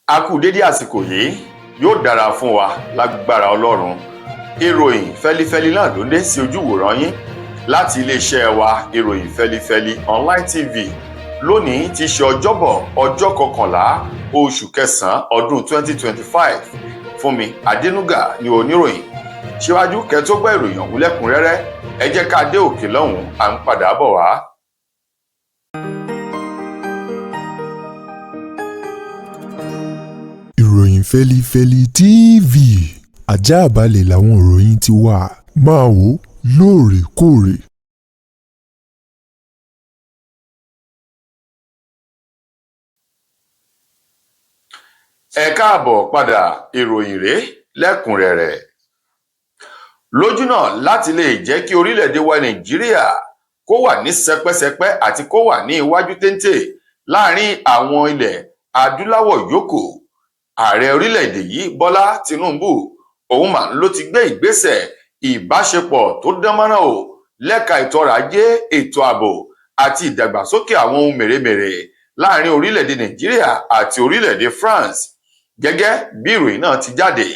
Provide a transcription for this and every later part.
A kú dédé àsìkò yìí, yóò dára fún wa lágbára Ọlọ́run. Ìròyìn fẹ́lifẹ́li náà ló dé sí ojúwòrán yín láti iléeṣẹ́ wa ìròyìn fẹ́lifẹ́li online tv. Lónìí ti ṣe ọjọ́bọ̀ ọjọ́ 11 oṣù kẹsàn-án ọdún 2025. Fúnmi Adénúgà ni oníròyìn. Síwájú kẹ́ tó gbọ́ ìròyìn ọ̀hún lẹ́kùnrẹ́rẹ́, ẹ jẹ́ ká dé òkè lọ́hùn-ún, à ń padà bọ̀ wá. Ìròyìn fẹ́lifẹ́li TV, àjààbálẹ̀ làwọn ìròyìn ti wà, máa wò lóòrèkóòrè. Ẹ káàbọ̀ padà, ìròyìn rèé lẹ́kùnrẹ́rẹ́. Lójúnà láti lè jẹ́ kí orílẹ̀-èdè wa Nàìjíríà kó wà ní sẹpẹ́sẹpẹ́ àti kó wà ní iwájú téńté láàrin àwọn ilẹ̀ adúláwọ̀ yòókù, ààrẹ orílẹ̀-èdè yìí Bọ́lá Tinubu òun mà ló ti gbé ìgbésẹ̀ ìbáṣepọ̀ tó dánmọ́rán o lẹ́ka ètò ọrọ̀ ajé, ètò ààbò àti ìdàgbàsókè àwọn ohun mèremère láàrin orílẹ̀-èdè Nàìjíríà àti orílẹ̀-èdè France. Gẹ́gẹ́ bí ìròyìn náà ti jáde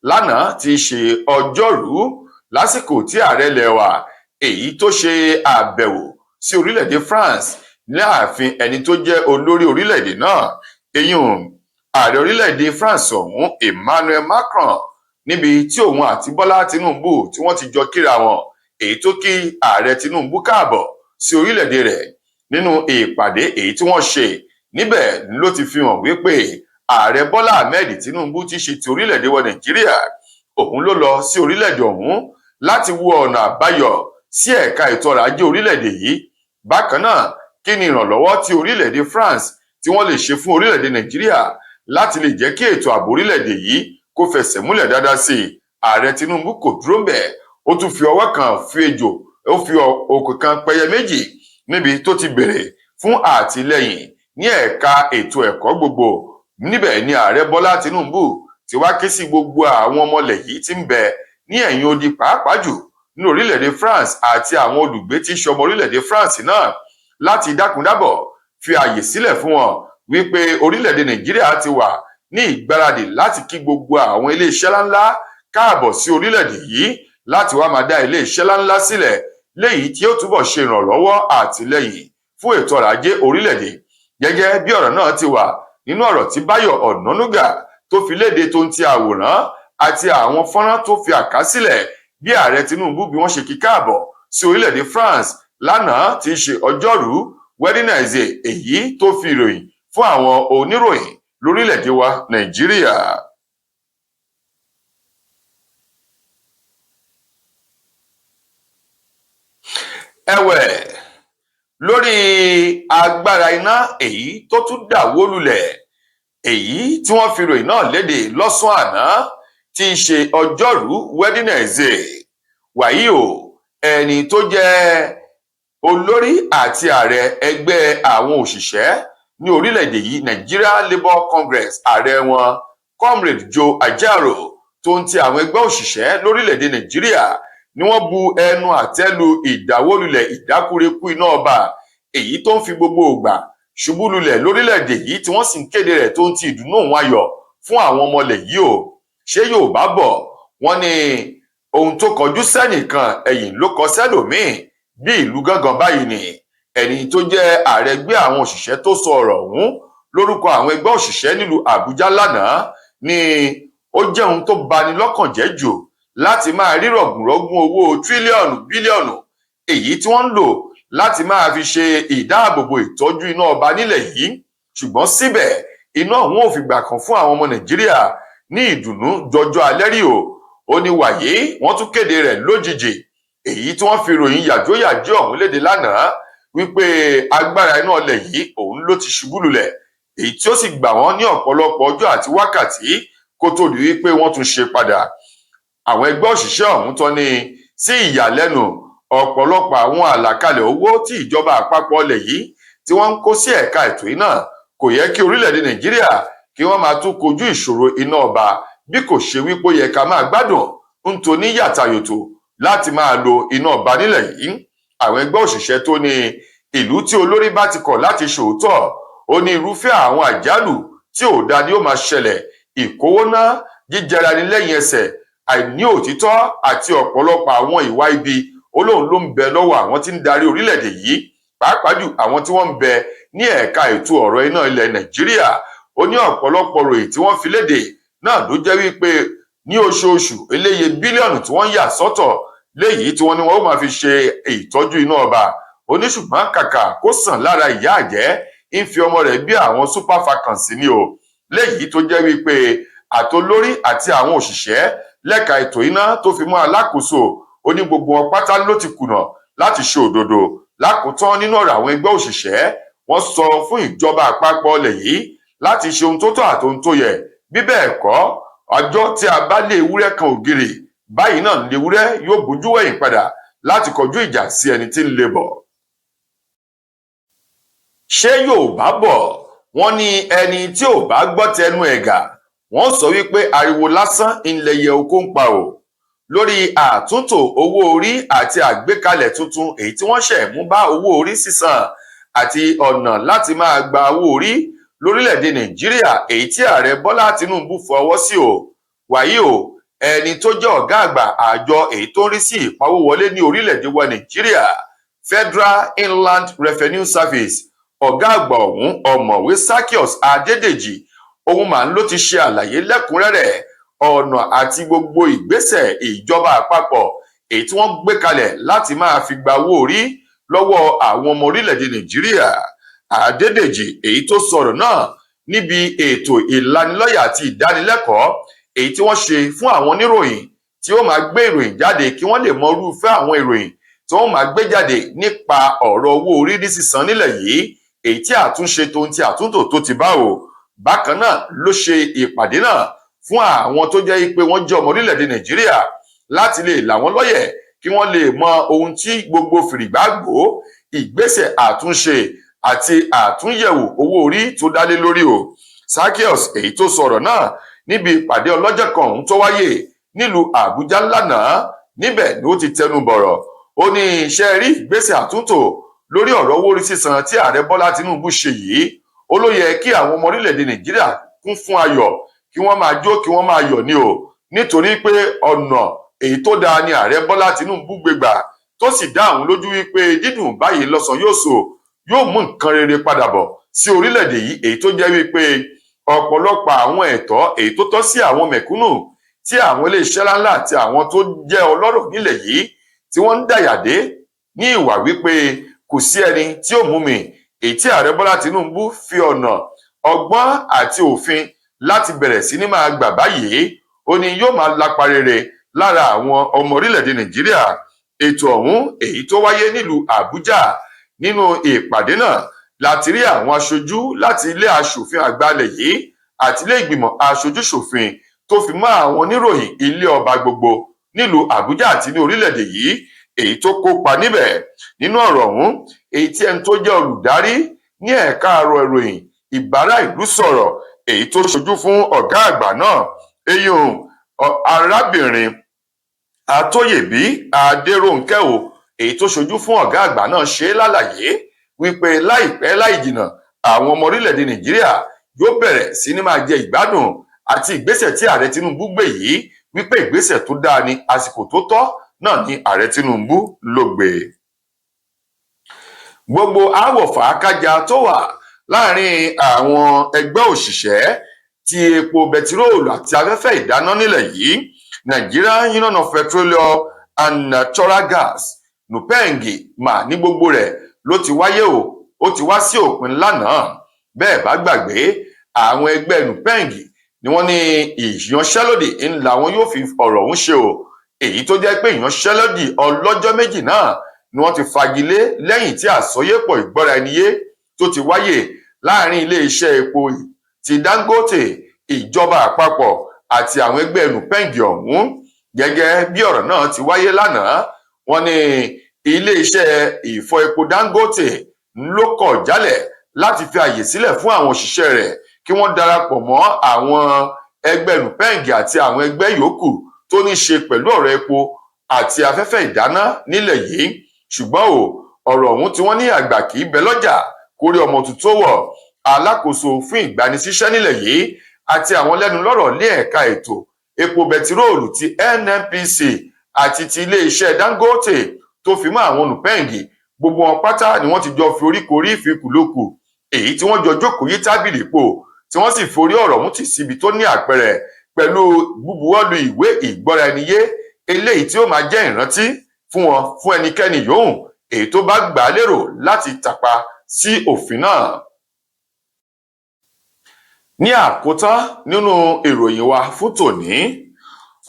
lánàá ti ṣe ọjọ́rú, lásìkò tí ààrẹ ilẹ̀ wa èyí tó ṣe àbẹ̀wò sí orílẹ̀-èdè France ní ààfin ẹni tó jẹ́ olórí orílẹ̀-èdè náà, eyín ààrẹ orílẹ̀-èdè France ọ̀hún Emmanuel Macron, níbi tí òun àti Bọ́lá Tinubu tí wọ́n ti jọ kíra wọn, èyí tó kí ààrẹ Tinubu káàbọ̀ sí orílẹ̀-èdè rẹ̀. Nínú ìpàdé èyí tí wọ́n ṣe níbẹ̀ ló ti fi hàn wípé ààrẹ Bọ́lá Ahmed Tinubu ti ṣe ti orílẹ̀-èdè wa Nàìjíríà, òun ló lọ sí orílẹ̀-èdè ọ̀hún láti wo ọ̀nà àbáyọ sí ẹ̀ka ètò ọrọ̀ ajé orílẹ̀-èdè yìí. Bákan náà, kí ni ìrànlọ́wọ́ tí orílẹ̀-èdè France tí wọ́n lè ṣe fún orílẹ̀-èdè Nàìjíríà láti lè jẹ́ kí ètò ààbò orílẹ̀-èdè yìí kó fẹsẹ̀ múlẹ̀ dáadáa sí i. Ààrẹ Tinubu kò dúró ńbẹ̀, ó tún fi ọwọ́ kan fi ejò, ó fi òkè kan pẹyẹ méjì níbi tó ti béèrè fún àtìlẹ́yìn ní ẹ̀ka ètò ẹ̀kọ́ gbogbo. Níbẹ̀ ni ààrẹ Bọ́lá Tinubu ti wá ké sí gbogbo àwọn ọmọlẹ̀ yìí tí ń bẹ ní ẹ̀yìn odi, pàápàá jù ní orílẹ̀-èdè France àti àwọn olùgbé tí í ṣọmọ orílẹ̀-èdè France náà, láti dákúndábọ̀ fi àyè sílẹ̀ fún wọn wípé orílẹ̀-èdè Nàìjíríà ti wà ní ìgbáradì láti kí gbogbo àwọn iléeṣẹ́ ńláńlá káàbọ̀ sí orílẹ̀-èdè yìí láti wá máa dá iléeṣẹ́ ńláńlá sílẹ̀, léyìí tí ó túbọ̀ ṣe ìrànlọ́wọ́ àtìlẹ́yìn fún ètò ọrọ̀ ajé orílẹ̀-èdè. Gẹ́gẹ́ bí ọ̀rọ̀ náà ti wà nínú ọ̀rọ̀ tí Báyọ̀ Ọ̀nànúgà tó fi léde tó ń ti àwòrán àti àwọn fọ́nrán tó fi àkásílẹ̀ bí ààrẹ Tinubu bí wọ́n ṣe kí káàbọ̀ sí orílẹ̀-èdè France lánàá tí í ṣe ọjọ́rú Wednesday, èyí tó fi ìròyìn fún àwọn oníròyìn lórílẹ̀-èdè wa Nàìjíríà. Ẹ̀wẹ̀, lórí agbára iná èyí tó tún dàwó lulẹ̀, èyí tí wọ́n fi ìròyìn náà léde lọ́sàn-án àná tí í ṣe ọjọ́rú Wednesday. Wàyí o, ẹni tó jẹ́ olórí àti ààrẹ ẹgbẹ́ àwọn òṣìṣẹ́ ní orílẹ̀-èdè yìí, Nigeria Labour Congress, ààrẹ wọn Comrade Joe Ajaero tó ń ti àwọn ẹgbẹ́ òṣìṣẹ́ lórílẹ̀-èdè Nàìjíríà ni wọ́n bu ẹnu àtẹ́ lu ìdáwólulẹ̀ ìdákúrekú iná ọba èyí tó ń fi gbogbo ògbà ṣubú lulẹ̀ lórílẹ̀-èdè yìí, tí wọ́n sì ń kéde rẹ̀ tó ń ti ìdùnnú òun ayọ̀ fún àwọn ọmọlẹ̀ yìí o. Ṣé Yorùbá bọ̀ wọ́n ní ohun tó kọjú sẹ́nìkan ẹ̀yìn ló kọ sẹ́lòmíì, bí ìlú gángan báyìí ni. Ẹni tó jẹ́ ààrẹ ẹgbẹ́ àwọn òṣìṣẹ́ tó sọ ọ̀rọ̀ ọ̀hún lórúkọ àwọn ẹgbẹ́ òṣìṣẹ́ nílùú Àbújá lánàá ni ó jẹ́ ohun tó bani lọ́kàn jẹ́ jù láti máa rí rọ̀gùnrọ̀gùn owó tírílíọ̀nù bílíọ̀nù èyí tí wọ́n ń lò láti máa fi ṣe ìdáàbòbò ìtọ́jú iná ọba nílẹ̀ yìí. Ṣùgbọ́n síbẹ̀ iná ọ̀hún ò fìgbà kan fún àwọn ọmọ Nàìjíríà ní ìdùnnú jọjọ alẹ́ rí o. Ó ní wàyí wọ́n tún kéde rẹ̀ lójijì, èyí tí wọ́n fi ròyìn yàjóyàjó ọ̀hún léde lánàá wípé agbára iná ọlẹ̀ yìí òun ló ti ṣubú lulẹ̀, èyí tí ó sì gbà wọ́n ní ọ̀pọ̀lọpọ̀ ọjọ́ àti wákàtí kó tó di wípé wọ́n tún ṣe padà. Àwọn ẹgbẹ́ òṣìṣẹ́ ọ̀hún tán ní sí ìyàlẹ́nu ọ̀pọ̀lọpọ̀ àwọn àlàkalẹ̀ owó tí ìjọba àpapọ̀ ọlẹ̀ yìí tí wọ́n ń kó sí ẹ̀ka ètò iná kò yẹ kí orílẹ̀-èdè Nàìjíríà kí wọ́n máa tún kojú ìṣòro iná ọba, bí kò ṣe wípé ó yẹ ká máa gbádùn nítorí yàtàyòtò láti máa lo iná ọba nílẹ̀ yìí. Àwọn ẹgbẹ́ òṣìṣẹ́ tó ní ìlú tí olórí bá ti kọ̀ láti ṣòótọ́, ó ní irúfẹ́ àwọn àjálù tí ò dáa ni ó máa ṣẹlẹ̀, ìkówóná, jíjẹra ní lẹ́yìn ẹsẹ̀, àìní òtítọ́ àti ọ̀pọ̀lọpọ̀ àwọn ìwà ibi olóhùn ló ń bẹ lọ́wọ́ àwọn tí ń darí orílẹ̀-èdè yìí, pàápàá jù àwọn tí wọ́n ń bẹ ní ẹ̀ka ètò ọ̀rọ̀ iná ilẹ̀ Nàìjíríà. Ó ní ọ̀pọ̀lọpọ̀ ròyìn tí wọ́n fi léde náà ló jẹ́ wípé ní oṣooṣù eléyè bílíọ̀nù tí wọ́n yà sọ́tọ̀ léyìí tí wọ́n ní wọ́n ó máa fi ṣe ìtọ́jú iná ọba. Ó ní ṣùgbọ́n kàkà kó sàn lára ìyá àjẹ́ ń fi ọmọ rẹ̀ bí àwọn super falcons ni o, léyìí tó jẹ́ wípé àtolórí àti àwọn òṣìṣẹ́ lẹ́ka ètò iná tó fi mọ́ alákòóso, ó ní gbogbo wọn pátá ló ti kùnà láti ṣe òdodo. Lákòótán nínú ọ̀rọ̀ àwọn ẹgbẹ́ òṣìṣẹ́, wọ́n sọ fún ìjọba àpapọ̀ ilẹ̀ yìí láti ṣe ohun tó tọ́ àti ohun tó yẹ. Bí bẹ́ẹ̀ kọ́, ọjọ́ tí a bá lé ewúrẹ́ kan ògiri, báyìí náà léwúrẹ́ yóò bójú wẹ̀yìn padà láti kọjú ìjà sí ẹni tí ń lé bọ̀. Ṣé Yorùbá bọ̀ wọ́n ní ẹni tí ò bá gbọ́ tẹnu ẹ̀gà, wọ́n sọ wípé ariwo lásán ńlẹyẹ oko ń pa o. Lórí àtúntò owó orí àti àgbékalẹ̀ tuntun èyí tí wọ́n ṣẹ̀ mú bá owó orí sísan àti ọ̀nà láti máa gba owó orí lórílẹ̀-èdè Nàìjíríà èyí tí ààrẹ Bọ́lá Tinubu fọwọ́ sí o. Wàyí o, ẹni tó jẹ́ ọ̀gá àgbà àjọ èyí tó ń rí sí ìpawówọlé ní orílẹ̀-èdè wa Nàìjíríà, Federal Inland Revenue Service, ọ̀gá àgbà ọ̀hún ọ̀mọ̀wé Zaccheaus Adédèjì, òun màá ló ti ṣe àlàyé lẹ́kùnrẹ́rẹ́ ọ̀nà àti gbogbo ìgbésẹ̀ ìjọba àpapọ̀ èyí tí wọ́n gbé kalẹ̀ láti máa fi gba owó orí lọ́wọ́ àwọn ọmọ orílẹ̀-èdè Nàìjíríà. Adédèjì èyí tó sọ̀rọ̀ náà níbi ètò ìlanilọ́yẹ̀ àti ìdánilẹ́kọ̀ọ́ èyí tí wọ́n ṣe fún àwọn oníròyìn tí ó máa gbé ìròyìn jáde kí wọ́n lè mọ irúfẹ́ àwọn ìròyìn tí wọ́n máa gbé jáde nípa ọ̀rọ̀ owó orí ní sísan nílẹ̀ yìí, èyí tí àtúnṣe tó ń ti àtúntò tó ti bá o. Bákan náà ló ṣe ìpàdé náà fún àwọn tó jẹ́ pé wọ́n jẹ́ ọmọ orílẹ̀-èdè Nàìjíríà láti lè là wọ́n lọ́yẹ̀ kí wọ́n lè mọ ohun tí gbogbo fìrìgbà gbò ìgbésẹ̀ àtúnṣe àti àtúnyẹ̀wò owó orí tó dálé lórí o. Zaccheaus èyí tó sọ̀rọ̀ náà níbi ìpàdé ọlọ́jọ́ kan ọ̀hún tó wáyé nílùú Àbújá lánàá, níbẹ̀ ni ó ti tẹnu bọ̀rọ̀. Ó ní iṣẹ́ rí ìgbésẹ̀ àtúntò lórí ọ̀rọ̀ owó orí sísan tí ààrẹ Bọ́lá Tinubu ṣe yìí, ó ló yẹ kí àwọn ọmọ orílẹ̀-èdè Nàìjíríà kún fún ayọ̀, kí wọ́n máa jó kí wọ́n máa yọ̀ ní o, nítorí pé ọ̀nà èyí tó dáa ni ààrẹ Bọ́lá Tinubu gbégbà tó sì dá àwọn lójú wípé dídùn báyìí lọ́sàn yóò so, yóò mú nǹkan rere padà bọ̀ sí orílẹ̀-èdè yìí, èyí tó jẹ́ wípé ọ̀pọ̀lọpọ̀ àwọn ẹ̀tọ́ èyí tó tọ́ sí àwọn mẹ̀kúnnù tí àwọn iléeṣẹ́ ńláńlá àti àwọn tó jẹ́ ọlọ́rọ̀ nílẹ̀ yìí tí wọ́n ń dàyàdé ní ìwà wípé kò sí ẹni tí ó mú mi, èyí tí ààrẹ Bọ́lá Tinubu fi ọ̀nà ọgbọ́n àti òfin láti bẹ̀rẹ̀ sí ní máa gbà báyìí, ó ní yóò máa lapa rere lára àwọn ọmọ orílẹ̀-èdè Nàìjíríà. Ètò ọ̀hún èyí tó wáyé nílùú Àbújá, nínú ìpàdé náà láti rí àwọn aṣojú láti ilé aṣòfin àgbà ilẹ̀ yìí àti ilé ìgbìmọ̀ aṣojú ṣòfin tó fi mọ́ àwọn oníròyìn ilé ọba gbogbo nílùú Àbújá àti ní orílẹ̀-èdè yìí èyí tó kópa níbẹ̀. Nínú ọ̀rọ̀ ọ̀hún èyí tí ẹni tó jẹ́ olùdarí ní ẹ̀ka àrọ̀ ìròyìn ìbárà ìlú sọ̀rọ̀ èyí tó ṣojú fún ọ̀gá àgbà náà, eyín arábìnrin Atóyèbí Adéròǹkẹ́ o, èyí tó ṣojú fún ọ̀gá àgbà náà ṣe lálàyé wípé láìpẹ́ láì jìnnà àwọn ọmọ orílẹ̀-èdè Nàìjíríà yóò bẹ̀rẹ̀ sí ní máa jẹ ìgbádùn àti ìgbésẹ̀ tí ààrẹ Tinubu gbé yìí, wípé ìgbésẹ̀ tó dáa ni àsìkò tó tọ́ náà ni ààrẹ Tinubu ló gbé. Gbogbo aáwọ̀ fàákájà tó wà láàrin àwọn ẹgbẹ́ òṣìṣẹ́ ti epo bẹtiróòlù àti afẹ́fẹ́ ìdáná nílẹ̀ yìí, Nigerian Union of Petroleum and Natural Gas NUPENG mà ní gbogbo rẹ̀ ló ti wáyé o, ó ti wá sí òpin lánàá. Bẹ́ẹ̀ bá gbàgbé, àwọn ẹgbẹ́ NUPENG ni wọ́n ní ìyanṣẹ́lódì ńlá wọn yóò fi ọ̀rọ̀ ọ̀hún ṣe o, èyí tó jẹ́ pé ìyanṣẹ́lódì ọlọ́jọ́ méjì náà ni wọ́n ti fagilé lẹ́yìn tí àsọyépọ̀ ìgbọ́ra ẹniyé tó ti wáyé láàrin ilé-iṣẹ́ epo ti Dangote, ìjọba àpapọ̀ àti àwọn ẹgbẹ́ NUPENG ọ̀hún. Gẹ́gẹ́ bí ọ̀rọ̀ náà ti wáyé lánàá, wọ́n ní ilé-iṣẹ́ ìfọ epo Dangote ló kọ̀ jálẹ̀ láti fi àyè sílẹ̀ fún àwọn òṣìṣẹ́ rẹ̀ kí wọ́n darapọ̀ mọ́ àwọn ẹgbẹ́ NUPENG àti àwọn ẹgbẹ́ yòókù tó ní ṣe pẹ̀lú ọ̀rọ̀ epo àti afẹ́fẹ́ ìdáná nílẹ̀ yìí. Ṣùgbọ́n ọ̀rọ̀ ọ̀hún tí wọ́n ní àgbà kì í bẹ lọ́jà kórí ọmọ tuntun wọ̀, alákòóso fún ìgbanisíṣẹ́ nílẹ̀ yìí àti àwọn lẹ́nu lọ́rọ̀ ní ẹ̀ka ètò epo bẹtiróòlù ti NNPC àti ti iléeṣẹ́ Dangote tó fi mọ́ àwọn olùpẹ̀ǹgì gbogbo wọn pátá ni wọ́n ti jọ fi oríkorí ìfikùnlukù èyí tí wọ́n jọ jókòó yí tábìlì pò tí wọ́n sì forí ọ̀rọ̀ mú tì síbi tó ní àpẹẹrẹ pẹ̀lú búbuwọ́lù ìwé ìgbọ́ra-ẹni-yé eléyìí tí ó máa jẹ́ ìrántí fún wọn fún ẹnikẹ́ni yòówù èyí tó bá gbà á lérò láti tàpá sí òfin náà. Ní àkótán nínú ìròyìn wa fún tòní,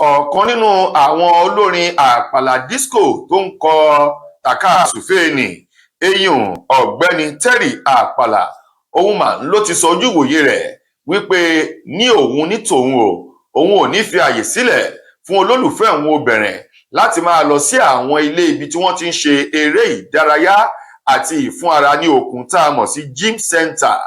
ọ̀kan nínú àwọn olórin àpàlà disco tó ń kọ tàkasùfèènì eyín ọ̀gbẹ́ni Terry Àpàlà òun mà ló ti sọ ojúwòye rẹ̀ wípé ní òun ní tòun òun ò ní fi àyè sílẹ̀ fún olólùfẹ́ òun obìnrin láti máa lọ sí àwọn ilé ibi tí wọ́n ti ń ṣe eré ìdárayá àti ìfún ara ní okun tá a mọ̀ sí gym center.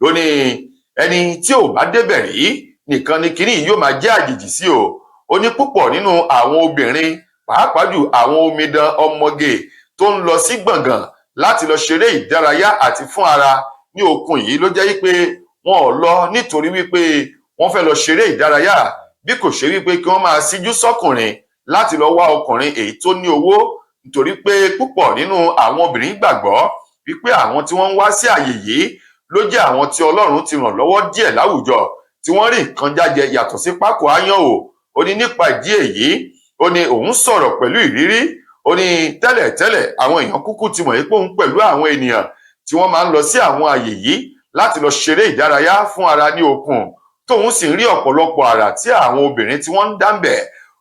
Lónìí ẹni tí ò bá débẹ̀ rí nìkan ni kinní yóò máa jẹ́ àjèjì sí o. Ó ní púpọ̀ nínú àwọn obìnrin pàápàá jù àwọn omidan ọmọge tó ń lọ sí gbọ̀ngàn láti lọ ṣeré ìdárayá àti fún ara ní okun yìí ló jẹ́ wípé wọn ò lọ nítorí wípé wọ́n fẹ́ lọ ṣeré ìdárayá bí kò ṣe wípé kí wọ́n máa síjú sọ́kùnrin láti lọ wá ọkùnrin èyí tó ní owó, nítorí pé púpọ̀ nínú àwọn obìnrin gbàgbọ́ wípé àwọn tí wọ́n ń wá sí àyè yìí ló jẹ́ àwọn tí Ọlọ́run ti ràn lọ́wọ́ díẹ̀ láwùjọ tí wọ́n rí nǹkan jájẹ yàtọ̀ sí pákó áyán o. Ó ní nípa ìdí èyí ó ní òun sọ̀rọ̀ pẹ̀lú ìrírí. Ó ní tẹ́lẹ̀tẹ́lẹ̀ àwọn èèyàn kúkú ti mọ̀ pé òun pẹ̀lú àwọn ènìyàn tí wọ́n máa ń lọ sí àwọn àyè yìí láti lọ ṣeré ìdárayá fún ara ní okun tóun sì ń rí ọ̀pọ̀lọpọ̀ àrà tí àwọn obìnrin tí wọ́n ń dáńbẹ̀.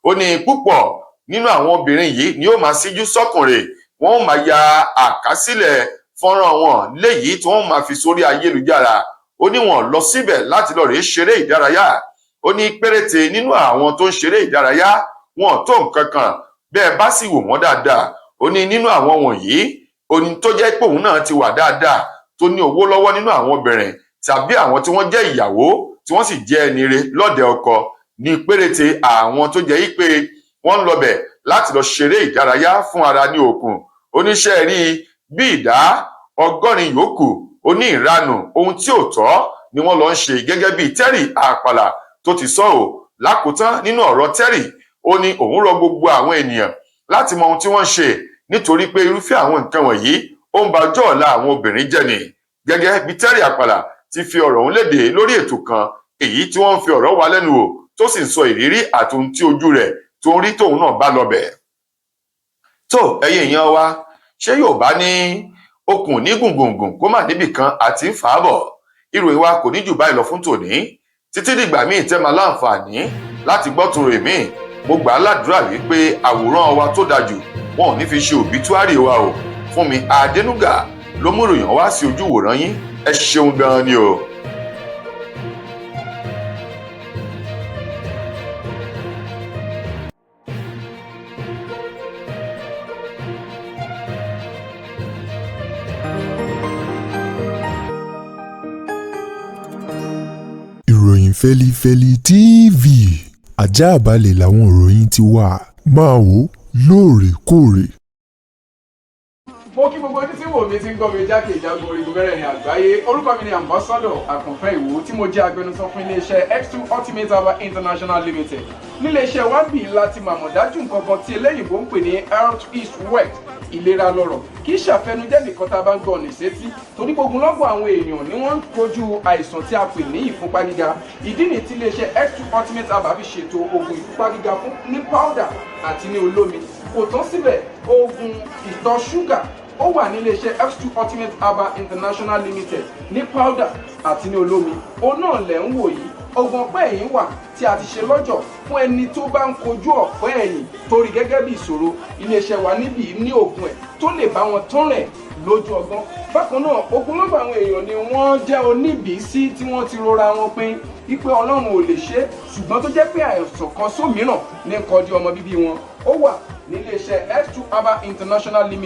Ó ní púpọ̀ nínú àwọn obìnrin yìí ni ó máa síjú sọ́kùnrin, wọ́n ó máa ya àkásílẹ̀ fọ́nrán wọn léyìí tí wọ́n máa fi sórí ayélujára. Ó ní wọn lọ síbẹ̀ láti lọ rèé ṣeré ìdárayá. Ó ní péréte nínú àwọn tó ń ṣeré ìdárayá wọn tó nǹkan kan bẹ́ẹ̀ bá sì wò wọ́n dáadáa. Ó ní nínú àwọn wọ̀nyí ó ní tó jẹ́ pé òun náà ti wà dáadáa tó ní owó lọ́wọ́ nínú àwọn obìnrin tàbí àwọn tí wọ́n jẹ́ ìyàwó tí wọ́n sì jẹ́ ẹni ire lọ́dẹ ọkọ ní péréte àwọn tó jẹ́ pé wọ́n ń lọbẹ̀ láti lọ ṣeré ìdárayá fún ara ní okun. Oníṣẹ́ rí bí ìdá 100 yòókù ó ní ìranù ohun tí ò tọ́ ni wọ́n lọ ń ṣe gẹ́gẹ́ bí Terry Àpàlà tó ti sọ ò. Lákòótán nínú ọ̀rọ̀ Terry ó ní òun rọ gbogbo àwọn ènìyàn láti mọ ohun tí wọ́n ṣe nítorí pé irúfẹ́ àwọn nǹkan wọ̀nyí ó ń ba ọjọ́ ọ̀la àwọn obìnrin jẹ́ ni. Gẹ́gẹ́ bí Terry Àpàlà ti fi ọ̀rọ̀ òun léde lórí ètò kan èyí tí wọ́n ń fi ọ̀rọ̀ wá lẹ́nu wò tó sì ń sọ ìrírí àti ohun tí ojú rẹ̀ tó ń rí tóun náà bá lọbẹ̀. Tó ẹ̀yin èèyàn wa, ṣé Yorùbá ní okùn ní gùngùngùn kó má níbì kan àti ń fà á bọ̀? Ìròyìn wa kò ní jù báyìí lọ fún tòní. Títí dìgbà míì tẹ́ máa láǹfààní láti gbọ́ tòrò èmi. Mo gbà á ládùúrà wípé àwòrán wa tó dájú wọn ò ní fi ṣe òbítúárì wa o. Fúnmi Adénúgà ló mú ìròyìn wá sí ojú wòran yín. Ẹ ṣeun gan ni o. Ìròyìn Fẹ́lifẹ́li TV àjààbálẹ̀ làwọn ìròyìn ti wà, máa wò lóòrèkóòrè. Mo kí gbogbo ojú tí wò mí ti ń gbọ́ mi jákèjádò orígun mẹ́rẹ̀ẹ̀rin àgbáyé. Orúkọ mi ni Ambassador Àkànfẹ́ Ìwò tí mo jẹ́ agbẹnusọ fún iléeṣẹ́ X2 Ultimate Herbal International Limited. Níléeṣẹ́ wa bí láti màmọ̀ dájú nǹkan kan tí eléyìnbó ń pè ní health is wealth, ìlera lọ́rọ̀. Kì í ṣàfẹnujẹ́ nìkan tá a bá ń gbọ́ ní sétí, torí gbogbo lọ́gbọ̀n àwọn èèyàn ni wọ́n ń kojú àìsàn tí a pè ní ìfúnpá gíga. Ìdí nìyí tí iléeṣẹ́ X2 Ultimate Herbal fi ṣètò oògùn ìfúnpá gíga fún ní powder àti ní olómi. Kò tán síbẹ̀, oògùn ìtọ̀ ṣúgà ó wà ní iléeṣẹ́ X2 Ultimate Herbal International Limited ní powder àti ní olómi. Òun náà lẹ̀ ń wò yìí. Oògùn ọ̀pẹ́ ẹ̀yìn wà tí a ti ṣe lọ́jọ̀ fún ẹni tó bá ń kojú ọ̀pẹ́ ẹ̀yìn torí gẹ́gẹ́ bí ìṣòro. Iléeṣẹ́ wa níbí ní oògùn ẹ̀ tó lè bá wọn tán rẹ̀ lójú ọgbọ́n. Bákan náà ogunlọ́gọ̀ àwọn èèyàn ni wọ́n jẹ́ oníbìísí tí wọ́n ti rora wọn pín wípé Ọlọ́run ò lè ṣe, ṣùgbọ́n tó jẹ́ pé àìsàn kan sómìíràn ní kọjú ọmọ bíbí wọn. Ó wà ní iléeṣẹ́ X2 Herbal International Limited.